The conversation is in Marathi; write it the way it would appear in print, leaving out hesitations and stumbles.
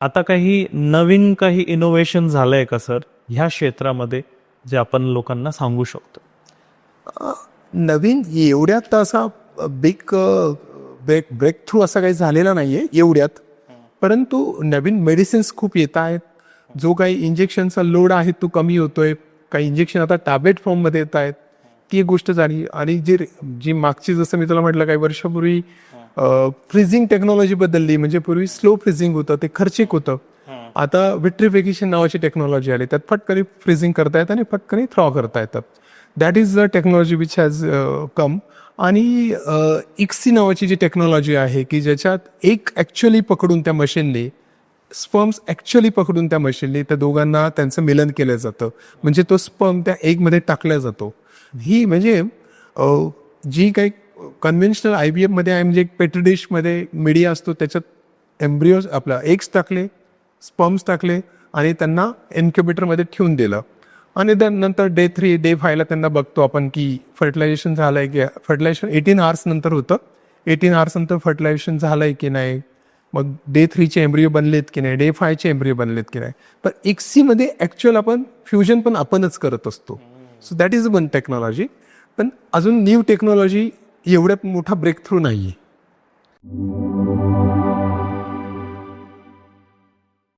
आता काही नवीन काही इनोव्हेशन झालंय का सर ह्या क्षेत्रामध्ये जे आपण लोकांना सांगू शकतो? नवीन एवढ्यात असा बिग ब्रेक थ्रू असा काही झालेला नाही आहे एवढ्यात. परंतु नवीन मेडिसिन्स खूप येत आहेत. जो काही इंजेक्शनचा लोड आहे तो कमी होतोय. काही इंजेक्शन आता टॅबलेट फॉर्ममध्ये येत आहेत. ती एक गोष्ट झाली. आणि जी मागची, जसं मी तुला म्हटलं काही वर्षापूर्वी फ्रीजिंग टेक्नॉलॉजी बदलली. म्हणजे पूर्वी स्लो फ्रीजिंग होतं, ते खर्चिक होतं. आता विट्रिफिकेशन नावाची टेक्नॉलॉजी आली. त्यात फटकरी फ्रीजिंग करता येतं आणि फटकरी थ्रॉ करता येतात. That is the technology which has come. आणि इक्सी नावाची जी टेक्नॉलॉजी आहे की ज्याच्यात एक ॲक्च्युअली पकडून त्या मशीनने, स्पर्म्स ॲक्च्युअली पकडून त्या मशीनने त्या दोघांना त्यांचं मिलन केलं जातं. म्हणजे तो स्पर्म त्या एगमध्ये टाकला जातो. ही म्हणजे जी काही कन्व्हेन्शनल IVF मध्ये आहे, म्हणजे एक पेट्री डिशमध्ये मीडिया असतो, त्याच्यात एम्ब्रिओज आपला एग्स टाकले, स्पर्म्स टाकले आणि त्यांना इन्क्युबेटरमध्ये ठेवून दिलं. आणि नंतर डे 3 डे 5ला त्यांना बघतो आपण की फर्टिलायझेशन झालं आहे की, फर्टिलायझेशन 18 आवर्स नंतर होतं. 18 आवर्स नंतर फर्टिलायझेशन झालं आहे की नाही, मग डे 3चे एम्ब्रिओ बनलेत की नाही, डे 5चे एम्ब्रिओ बनलेत की नाही. पण इक्सीमध्ये ॲक्च्युअल आपण फ्युजन पण आपणच करत असतो. So that is one technology. पण अजून न्यू टेक्नॉलॉजी एवढ्यात मोठा ब्रेक थ्रू नाही आहे.